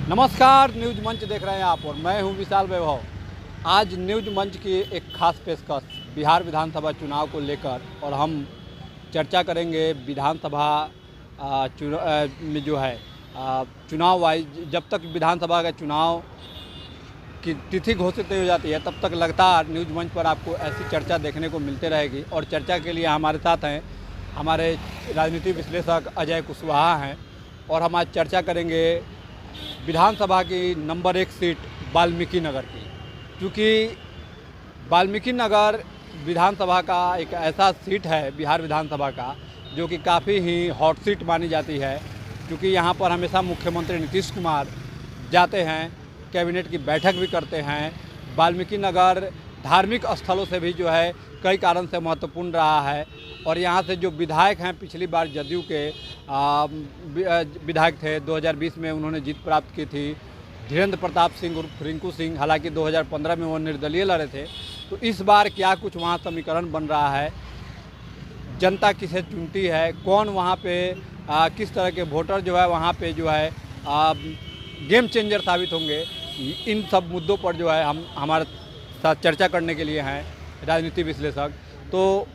नमस्कार, न्यूज मंच देख रहे हैं आप और मैं हूं विशाल वैभव। आज न्यूज मंच की एक खास पेशकश बिहार विधानसभा चुनाव को लेकर और हम चर्चा करेंगे विधानसभा में जो है चुनाव वाइज। जब तक विधानसभा का चुनाव की तिथि घोषित नहीं हो जाती है तब तक लगातार न्यूज मंच पर आपको ऐसी चर्चा देखने को मिलते रहेगी। और चर्चा के लिए हमारे साथ हैं हमारे राजनीति विश्लेषक अजय कुशवाहा हैं और हम आज चर्चा करेंगे विधानसभा की नंबर 1 सीट वाल्मीकि नगर की। क्योंकि वाल्मीकि नगर विधानसभा का एक ऐसा सीट है बिहार विधानसभा का जो कि काफ़ी ही हॉट सीट मानी जाती है। क्योंकि यहाँ पर हमेशा मुख्यमंत्री नीतीश कुमार जाते हैं, कैबिनेट की बैठक भी करते हैं। वाल्मीकि नगर धार्मिक स्थलों से भी जो है कई कारण से महत्वपूर्ण रहा है। और यहाँ से जो विधायक हैं, पिछली बार जदयू के विधायक थे, 2020 में उन्होंने जीत प्राप्त की थी, धीरेन्द्र प्रताप सिंह उर्फ रिंकू सिंह। हालांकि 2015 में वो निर्दलीय लड़े थे। तो इस बार क्या कुछ वहाँ समीकरण बन रहा है, जनता किसे चुनती है, कौन वहाँ पे किस तरह के वोटर जो है वहाँ पे जो है गेम चेंजर साबित होंगे, इन सब मुद्दों पर जो है हम हमारे साथ चर्चा करने के लिए हैं राजनीति विश्लेषक। तो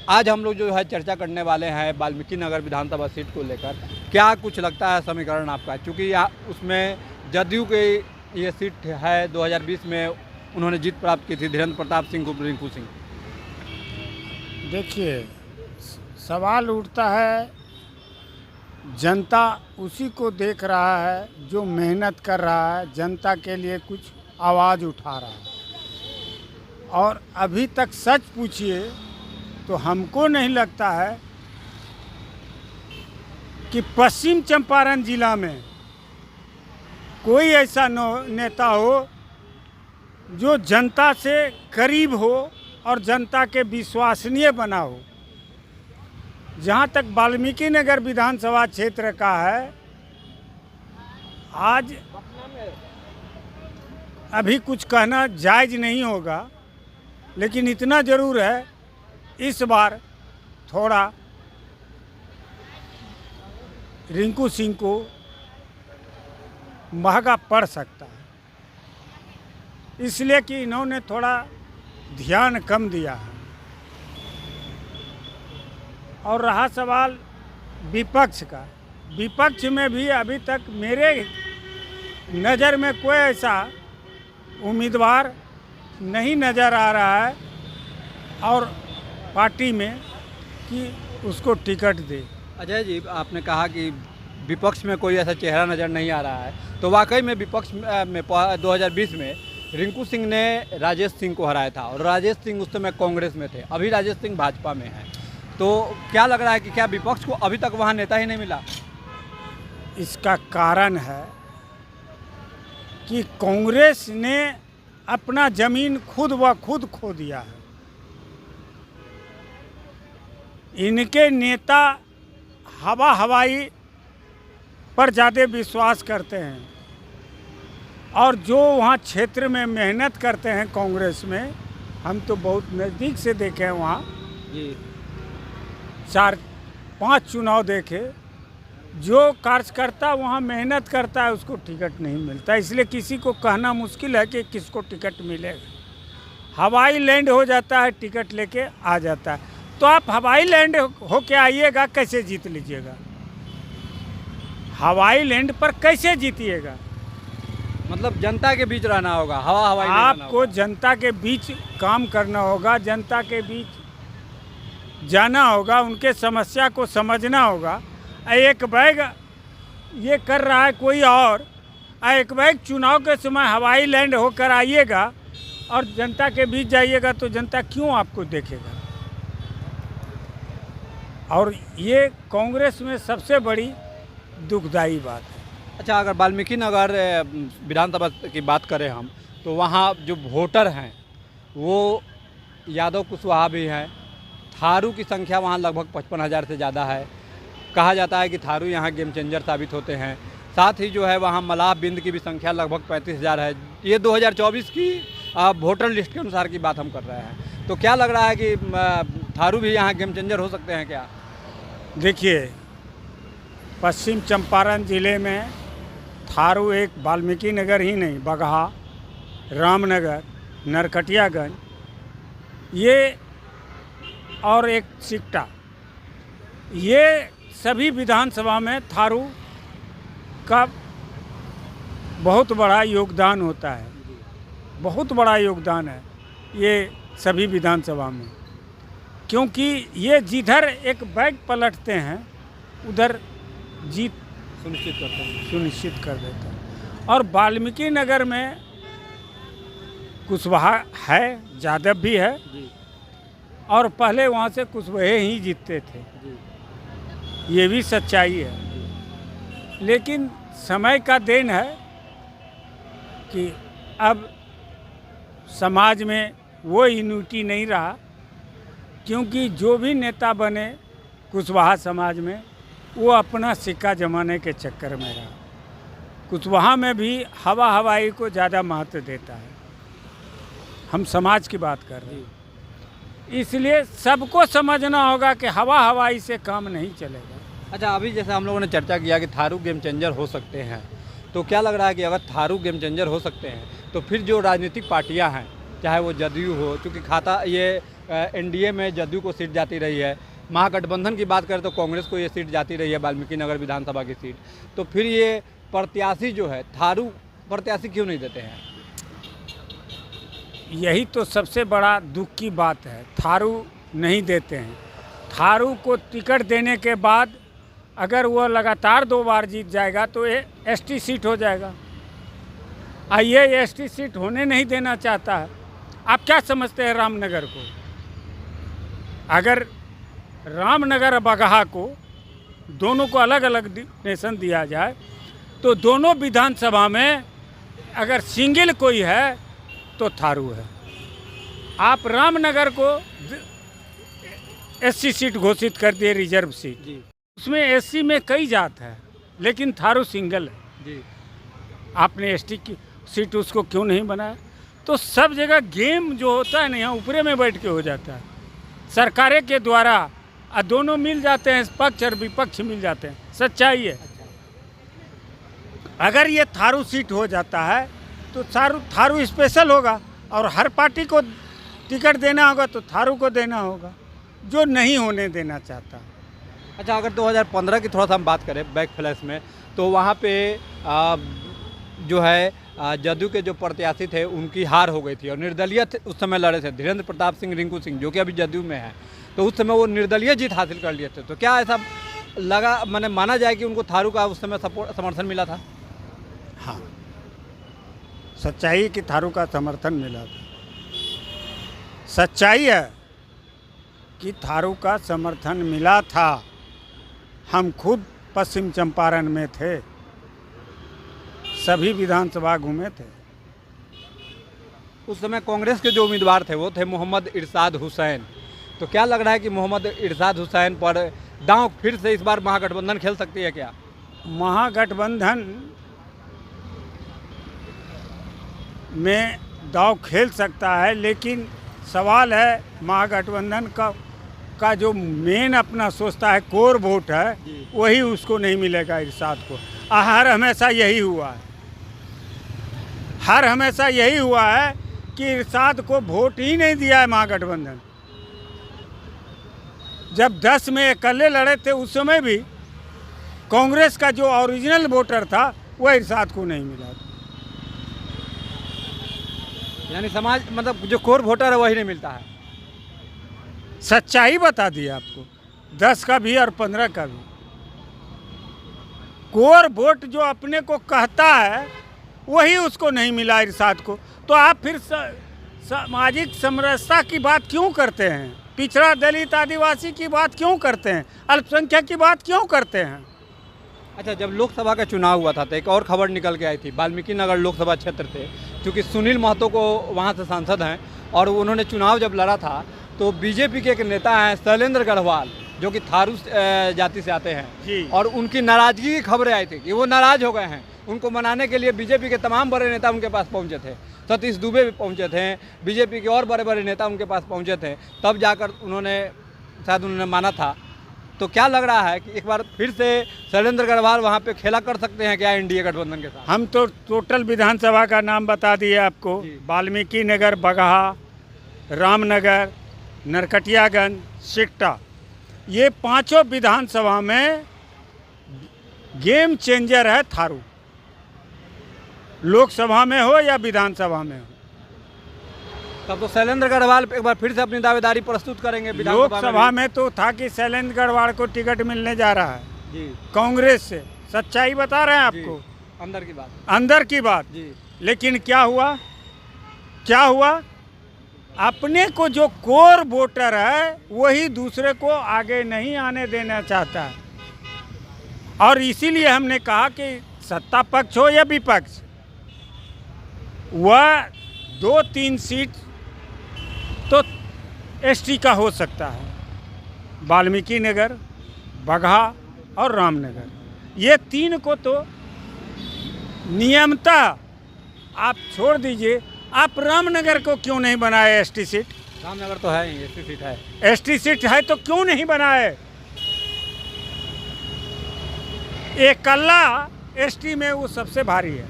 आज हम लोग जो है चर्चा करने वाले हैं वाल्मीकि नगर विधानसभा सीट को लेकर। क्या कुछ लगता है समीकरण आपका? क्योंकि यहाँ उसमें जदयू की ये सीट है, 2020 में उन्होंने जीत प्राप्त की थी, धीरेन्द्र प्रताप सिंह को रिंकू सिंह। देखिए, सवाल उठता है, जनता उसी को देख रहा है जो मेहनत कर रहा है, जनता के लिए कुछ आवाज़ उठा रहा है। और अभी तक सच पूछिए तो हमको नहीं लगता है कि पश्चिम चंपारण जिला में कोई ऐसा नेता हो जो जनता से करीब हो और जनता के विश्वसनीय बना हो। जहाँ तक वाल्मीकि नगर विधानसभा क्षेत्र का है, आज अभी कुछ कहना जायज़ नहीं होगा, लेकिन इतना ज़रूर है, इस बार थोड़ा रिंकू सिंह को महंगा पड़ सकता है, इसलिए कि इन्होंने थोड़ा ध्यान कम दिया है। और रहा सवाल विपक्ष का, विपक्ष में भी अभी तक मेरे नज़र में कोई ऐसा उम्मीदवार नहीं नज़र आ रहा है और पार्टी में कि उसको टिकट दे। अजय जी, आपने कहा कि विपक्ष में कोई ऐसा चेहरा नज़र नहीं आ रहा है, तो वाकई में विपक्ष में 2020 में रिंकू सिंह ने राजेश सिंह को हराया था और राजेश सिंह उस समय कांग्रेस में थे, अभी राजेश सिंह भाजपा में है। तो क्या लग रहा है कि क्या विपक्ष को अभी तक वहाँ नेता ही नहीं मिला? इसका कारण है कि कांग्रेस ने अपना ज़मीन खुद व खुद खो दिया है। इनके नेता हवाई पर ज़्यादा विश्वास करते हैं और जो वहाँ क्षेत्र में मेहनत करते हैं कांग्रेस में, हम तो बहुत नज़दीक से देखे हैं वहाँ जी, 4-5 चुनाव देखे। जो कार्यकर्ता वहाँ मेहनत करता है उसको टिकट नहीं मिलता, इसलिए किसी को कहना मुश्किल है कि किसको टिकट मिलेगा। हवाई लैंड हो जाता है, टिकट लेके आ जाता है। तो आप हवाई लैंड होके आइएगा, कैसे जीत लीजिएगा? हवाई लैंड पर कैसे जीतिएगा? मतलब जनता के बीच रहना होगा, हवाई नहीं रहना आपको होगा। जनता के बीच काम करना होगा, जनता के बीच जाना होगा, उनके समस्या को समझना होगा। एक बैग ये कर रहा है कोई और, एक बैग चुनाव के समय हवाई लैंड होकर आइएगा और जनता के बीच जाइएगा तो जनता क्यों आपको देखेगा? और ये कांग्रेस में सबसे बड़ी दुखदाई बात है। अच्छा, अगर वाल्मीकि नगर विधानसभा की बात करें हम, तो वहाँ जो वोटर हैं वो यादव कुशवाहा भी हैं। थारू की संख्या वहाँ लगभग 55,000 से ज़्यादा है। कहा जाता है कि थारू यहाँ गेम चेंजर साबित होते हैं। साथ ही जो है वहाँ मलाह बिंद की भी संख्या लगभग 35,000 है। ये 2024 की वोटर लिस्ट के अनुसार की बात हम कर रहे हैं। तो क्या लग रहा है कि थारू भी यहाँ गेम चेंजर हो सकते हैं क्या? देखिए, पश्चिम चंपारण ज़िले में थारू एक वाल्मीकि नगर ही नहीं, बगहा, रामनगर, नरकटियागंज, ये और एक सिकटा, ये सभी विधानसभा में थारू का बहुत बड़ा योगदान होता है, बहुत बड़ा योगदान है ये सभी विधानसभा में, क्योंकि ये जिधर एक बैग पलटते हैं उधर जीत सुनिश्चित कर देता है। और वाल्मीकि नगर में कुशवाहा है, यादव भी है, और पहले वहाँ से कुशवाहा ही जीतते थे, ये भी सच्चाई है। लेकिन समय का देन है कि अब समाज में वो यूनिटी नहीं रहा, क्योंकि जो भी नेता बने कुशवाहा समाज में वो अपना सिक्का जमाने के चक्कर में रहा। कुशवाहा में भी हवा हवाई को ज़्यादा महत्व देता है। हम समाज की बात कर रहे हैं, इसलिए सबको समझना होगा कि हवा हवाई से काम नहीं चलेगा। अच्छा, अभी जैसे हम लोगों ने चर्चा किया कि थारू गेम चेंजर हो सकते हैं, तो क्या लग रहा है कि अगर थारू गेम चेंजर हो सकते हैं तो फिर जो राजनीतिक पार्टियां हैं, चाहे वो जदयू हो, चूँकि खाता ये एनडीए में जदयू को सीट जाती रही है, महागठबंधन की बात करें तो कांग्रेस को ये सीट जाती रही है, वाल्मीकि नगर विधानसभा की सीट, तो फिर ये प्रत्याशी जो है थारू प्रत्याशी क्यों नहीं देते हैं? यही तो सबसे बड़ा दुख की बात है, थारू नहीं देते हैं। थारू को टिकट देने के बाद अगर वो लगातार 2 बार जीत जाएगा तो ये एसटी सीट हो जाएगा, और ये एसटी सीट होने नहीं देना चाहता है। आप क्या समझते हैं रामनगर को? अगर रामनगर और बगहा को दोनों को अलग अलग नेशन दिया जाए तो दोनों विधानसभा में अगर सिंगल कोई है तो थारू है। आप रामनगर को एससी सीट घोषित कर दिए, रिजर्व सीट जी। उसमें एससी में कई जात है, लेकिन थारू सिंगल है जी। आपने एसटी की सीट उसको क्यों नहीं बनाया? तो सब जगह गेम जो होता है ना, यहाँ ऊपरे में बैठ के हो जाता है, सरकारें के द्वारा, और दोनों मिल जाते हैं, पक्ष और विपक्ष मिल जाते हैं, सच्चाई है। अगर ये थारू सीट हो जाता है तो थारू स्पेशल होगा, और हर पार्टी को टिकट देना होगा तो थारू को देना होगा, जो नहीं होने देना चाहता। अच्छा, अगर 2015 की थोड़ा सा हम बात करें बैक फ्लैश में, तो वहाँ पे जो है जदयू के जो प्रत्याशी थे उनकी हार हो गई थी, और निर्दलीय उस समय लड़े थे, धीरेन्द्र प्रताप सिंह, रिंकू सिंह, जो कि अभी जदयू में है, तो उस समय वो निर्दलीय जीत हासिल कर लिए थे। तो क्या ऐसा लगा, मैंने माना जाए कि उनको थारू का उस समय समर्थन मिला था? हाँ, सच्चाई कि थारू का समर्थन मिला था। सच्चाई है कि थारू का समर्थन मिला था। हम खुद पश्चिम चंपारण में थे, सभी विधानसभा घूमे थे। उस समय कांग्रेस के जो उम्मीदवार थे वो थे मोहम्मद इरशाद हुसैन। तो क्या लग रहा है कि मोहम्मद इरशाद हुसैन पर दांव फिर से इस बार महागठबंधन खेल सकती है क्या? महागठबंधन में दांव खेल सकता है, लेकिन सवाल है महागठबंधन का जो मेन अपना सोचता है कोर वोट है, वही उसको नहीं मिलेगा इरशाद को। हर हमेशा यही हुआ है, हर हमेशा यही हुआ है कि इरशाद को वोट ही नहीं दिया है महागठबंधन। जब 10 में अकेले लड़े थे उस समय भी कांग्रेस का जो ओरिजिनल वोटर था वह इरशाद को नहीं मिला। यानी समाज मतलब जो कोर वोटर है वही नहीं मिलता है। सच्चाई बता दी आपको, 10 का भी और 15 का भी। कोर वोट जो अपने को कहता है वही उसको नहीं मिला इरशाद को। तो आप फिर सामाजिक समरसता की बात क्यों करते हैं? पिछड़ा दलित आदिवासी की बात क्यों करते हैं? अल्पसंख्यक की बात क्यों करते हैं? अच्छा, जब लोकसभा का चुनाव हुआ था तो एक और खबर निकल के आई थी, वाल्मीकि नगर लोकसभा क्षेत्र थे, क्योंकि सुनील महतो को वहाँ से सांसद हैं, और उन्होंने चुनाव जब लड़ा था तो बीजेपी के एक नेता हैं शैलेंद्र गढ़वाल, जो कि थारू जाति से आते हैं जी, और उनकी नाराज़गी की खबरें आई थी कि वो नाराज़ हो गए हैं। उनको मनाने के लिए बीजेपी के तमाम बड़े नेता उनके पास पहुंचे थे, सतीश दुबे भी पहुंचे थे, बीजेपी के और बड़े बड़े नेता उनके पास पहुंचे थे, तब जाकर उन्होंने माना था तो क्या लग रहा है कि एक बार फिर से शैलेंद्र अग्रवाल वहाँ पे खेला कर सकते हैं क्या एनडीए गठबंधन के साथ? हम तो टोटल विधानसभा का नाम बता दिए आपको। जी। वाल्मीकि नगर, बगहा, रामनगर, नरकटियागंज, सिकटा, ये पांचों विधानसभा में गेम चेंजर है थारू। लोकसभा में हो या विधानसभा में हो, तब तो शैलेंद्र अग्रवाल एक बार फिर से अपनी दावेदारी प्रस्तुत करेंगे लोकसभा में तो था कि शैलेंद्र अग्रवाल को टिकट मिलने जा रहा है जी कांग्रेस से। सच्चाई बता रहे हैं आपको, अंदर की बात अंदर की बात। जी। लेकिन क्या हुआ, क्या हुआ, अपने को जो कोर वोटर है वही दूसरे को आगे नहीं आने देना चाहता है। और इसीलिए हमने कहा कि सत्ता पक्ष हो या विपक्ष, वह 2-3 सीट तो एसटी का हो सकता है। वाल्मीकि नगर, बगहा और रामनगर, ये 3 को तो नियमतः आप छोड़ दीजिए। आप रामनगर को क्यों नहीं बनाए एसटी सीट? रामनगर तो है ही, एसटी सीट है। एसटी सीट है तो क्यों नहीं बनाए? एकल्ला एसटी में वो सबसे भारी है।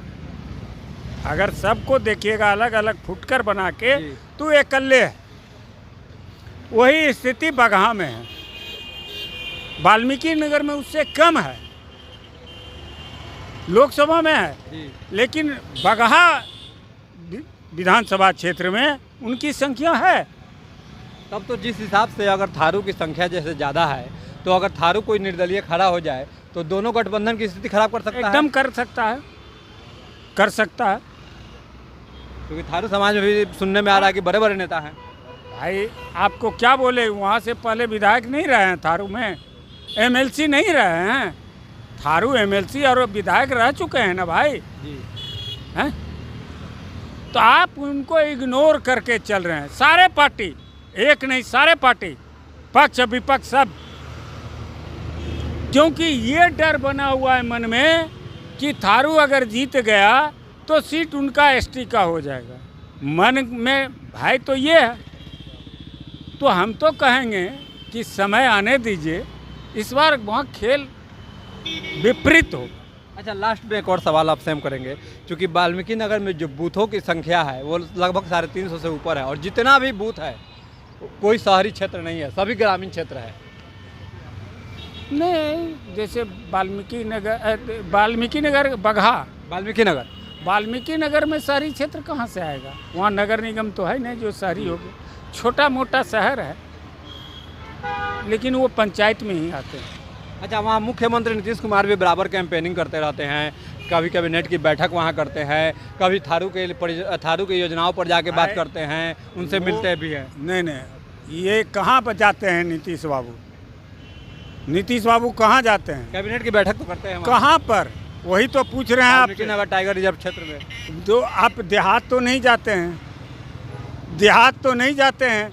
अगर सबको देखिएगा अलग अलग फुटकर बना के जी। तो एकल्ले है। वही स्थिति बगहा में है, वाल्मीकि नगर में उससे कम है, लोकसभा में है। जी। लेकिन बगहा विधानसभा क्षेत्र में उनकी संख्या है। तब तो जिस हिसाब से अगर थारू की संख्या जैसे ज़्यादा है, तो अगर थारू कोई निर्दलीय खड़ा हो जाए तो दोनों गठबंधन की स्थिति खराब कर सकता है। एकदम कर सकता है, कर सकता है। क्योंकि थारू समाज में भी सुनने में आ रहा है कि बड़े बड़े नेता हैं। भाई आपको क्या बोले, वहाँ से पहले विधायक नहीं रहे हैं थारू में, एमएलसी नहीं रहे हैं। थारू एमएलसी और विधायक रह चुके हैं ना भाई जी। हैं। तो आप उनको इग्नोर करके चल रहे हैं। सारे पार्टी, एक नहीं सारे पार्टी, पक्ष विपक्ष सब, क्योंकि ये डर बना हुआ है मन में कि थारू अगर जीत गया तो सीट उनका एसटी का हो जाएगा। मन में भाई तो ये है। तो हम तो कहेंगे कि समय आने दीजिए, इस बार वहाँ खेल विपरीत हो। अच्छा, लास्ट में एक और सवाल आपसे हम करेंगे, क्योंकि वाल्मीकि नगर में जो बूथों की संख्या है वो लगभग 350 से ऊपर है, और जितना भी बूथ है कोई शहरी क्षेत्र नहीं है, सभी ग्रामीण क्षेत्र है। नहीं, जैसे वाल्मीकि नगर बगहा, वाल्मीकि नगर में शहरी क्षेत्र कहाँ से आएगा? वहाँ नगर निगम तो है नहीं जो शहरी हो गया। छोटा मोटा शहर है, लेकिन वो पंचायत में ही आते हैं। अच्छा, वहाँ मुख्यमंत्री नीतीश कुमार भी बराबर कैंपेनिंग करते रहते हैं, कभी कैबिनेट की बैठक वहाँ करते हैं, कभी थारू की योजनाओं पर जाके बात करते हैं, उनसे मिलते भी हैं। नहीं, ये कहाँ पर जाते हैं नीतीश बाबू? नीतीश बाबू कहाँ जाते हैं? कैबिनेट की बैठक तो करते हैं। कहाँ पर? वही तो पूछ रहे हैं आप। वाल्मीकि नगर टाइगर रिजर्व क्षेत्र में। तो आप देहात तो नहीं जाते हैं, देहात तो नहीं जाते हैं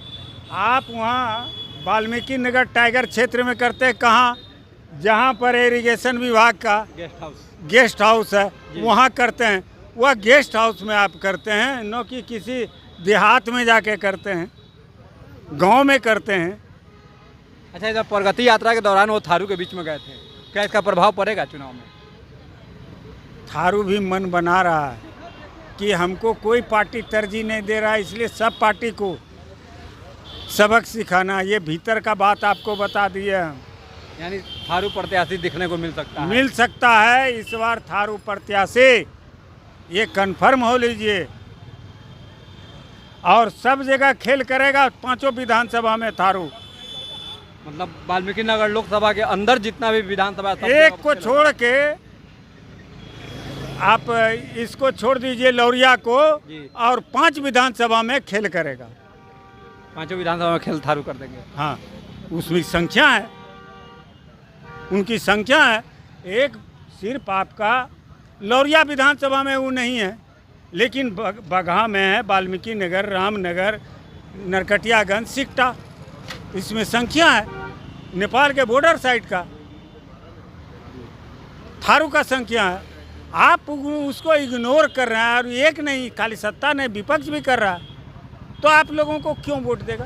आप। वहाँ वाल्मीकि नगर टाइगर क्षेत्र में करते हैं कहाँ? जहाँ पर इरिगेशन विभाग का गेस्ट हाउस है, वहाँ करते हैं। वह गेस्ट हाउस में आप करते हैं, न कि किसी देहात में जाके करते हैं, गांव में करते हैं। अच्छा, इधर प्रगति यात्रा के दौरान वो थारू के बीच में गए थे, क्या इसका प्रभाव पड़ेगा चुनाव में? थारू भी मन बना रहा है कि हमको कोई पार्टी तरजीह नहीं दे रहा है, इसलिए सब पार्टी को सबक सिखाना। ये भीतर का बात आपको बता दिया हम। यानी थारू प्रत्याशी दिखने को मिल सकता है? मिल सकता है इस बार थारू प्रत्याशी, ये कन्फर्म हो लीजिए। और सब जगह खेल करेगा, पांचों विधानसभा में थारू। मतलब वाल्मीकि नगर लोकसभा के अंदर जितना भी विधानसभा, एक को छोड़ के आप इसको छोड़ दीजिए लौरिया को, और 5 विधानसभा में खेल करेगा। 5 विधानसभा में खेल थारू कर देंगे। हाँ, उसमें संख्या है, उनकी संख्या है। एक सिर्फ आपका लौरिया विधानसभा में वो नहीं है, लेकिन बगहा में है, वाल्मीकि नगर, रामनगर, नरकटियागंज, सिकटा, इसमें संख्या है। नेपाल के बॉर्डर साइड का थारू का संख्या है। आप उसको इग्नोर कर रहे हैं, और एक नहीं, खाली सत्ता नहीं, विपक्ष भी कर रहा है। तो आप लोगों को क्यों वोट देगा?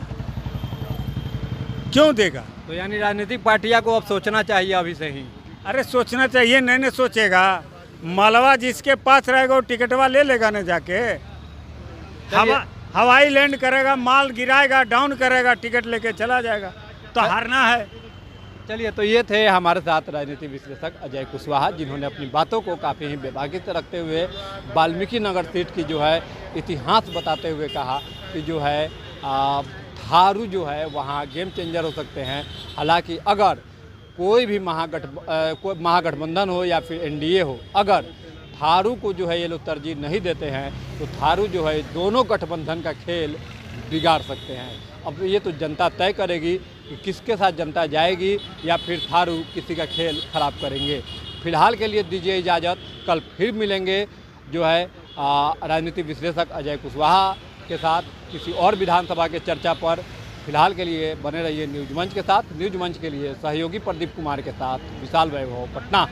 क्यों देगा? तो यानी राजनीतिक पार्टियां को अब सोचना चाहिए अभी से ही। अरे सोचना चाहिए, नहीं सोचेगा। मालवा जिसके पास रहेगा वो टिकटवा ले लेगा ना जाके। हवाई लैंड करेगा, माल गिराएगा, डाउन करेगा, टिकट लेके चला जाएगा, तो हारना है। चलिए, तो ये थे हमारे साथ राजनीति विश्लेषक अजय कुशवाहा, जिन्होंने अपनी बातों को काफ़ी ही विभागित रखते हुए वाल्मीकि नगर सीट की जो है इतिहास बताते हुए कहा कि जो है थारू जो है वहाँ गेम चेंजर हो सकते हैं। हालांकि अगर कोई भी महागठबंधन हो या फिर एनडीए हो, अगर थारू को जो है ये लोग तरजीह नहीं देते हैं तो थारू जो है दोनों गठबंधन का खेल बिगाड़ सकते हैं। अब ये तो जनता तय करेगी कि किसके साथ जनता जाएगी या फिर थारू किसी का खेल खराब करेंगे। फिलहाल के लिए दीजिए इजाज़त, कल फिर मिलेंगे जो है राजनीतिक विश्लेषक अजय कुशवाहा के साथ किसी और विधानसभा के चर्चा पर। फिलहाल के लिए बने रहिए न्यूज मंच के साथ। न्यूज मंच के लिए सहयोगी प्रदीप कुमार के साथ विशाल वैभव, पटना।